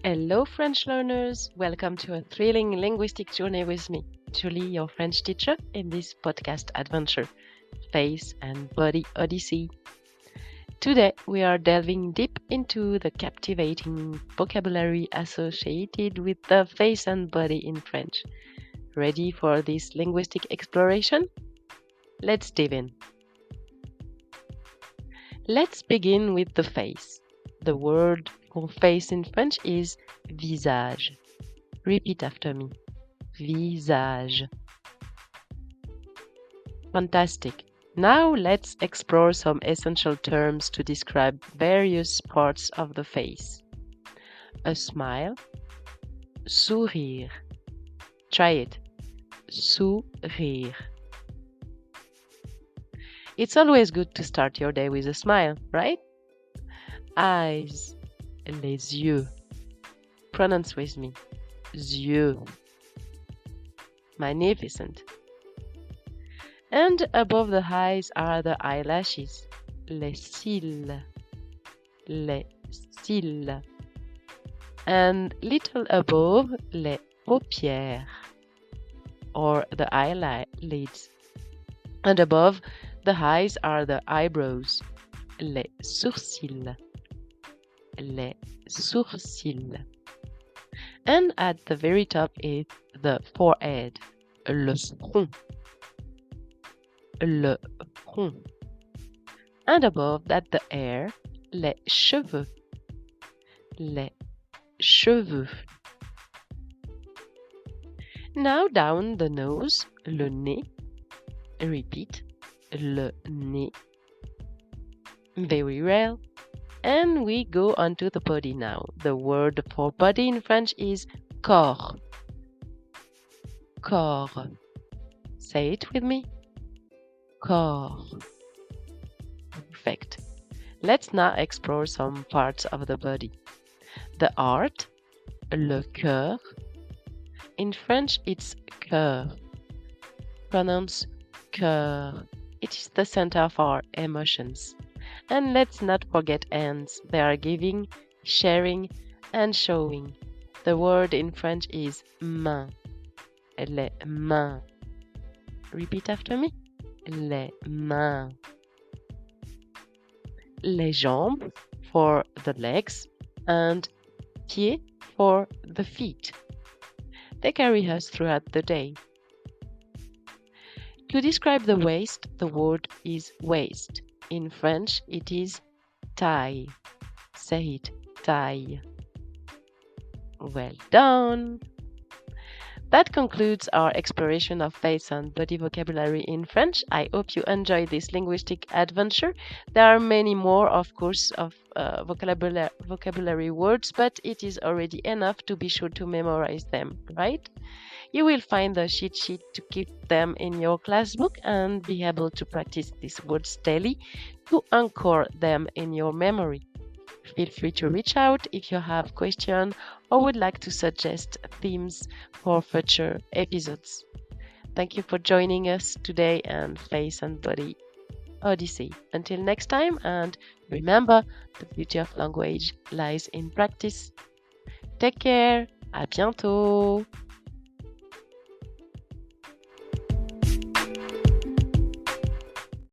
Hello, French learners! Welcome to a thrilling linguistic journey with me, Julie, your French teacher, in this podcast adventure, Face and Body Odyssey. Today, we are delving deep into the captivating vocabulary associated with the face and body in French. Ready for this linguistic exploration? Let's dive in. Let's begin with the face. The word for face in French is visage. Repeat after me. Visage. Fantastic. Now let's explore some essential terms to describe various parts of the face. A smile. Sourire. Try it. Sourire. It's always good to start your day with a smile, right? Eyes, les yeux. Pronounce with me. Yeux. Magnificent. And above the eyes are the eyelashes, les cils. Les cils. And little above, les paupières, or the eyelids. And above the eyes are the eyebrows, les sourcils. Les sourcils. And at the very top is the forehead, le front. Le front. And above that the hair, les cheveux. Les cheveux. Now down the nose, le nez. Repeat, le nez. Very well. And we go on to the body now. The word for body in French is corps. Corps. Say it with me. Corps. Perfect. Let's now explore some parts of the body. The heart, le cœur. In French, it's cœur. Pronounce cœur. It is the center of our emotions. And let's not forget hands. They are giving, sharing, and showing. The word in French is main. Les mains. Repeat after me. Les mains. Les jambes for the legs and pieds for the feet. They carry us throughout the day. To describe the waist, the word is waist. In French, it is taille. Say it, taille. Well done! That concludes our exploration of face and body vocabulary in French. I hope you enjoyed this linguistic adventure. There are many more, of course, of vocabulary words, but it is already enough to be sure to memorize them, right? You will find the cheat sheet to keep them in your class book and be able to practice these words daily to anchor them in your memory. Feel free to reach out if you have questions or would like to suggest themes for future episodes. Thank you for joining us today and Face and Body Odyssey. Until next time, and remember, the beauty of language lies in practice. Take care. À bientôt.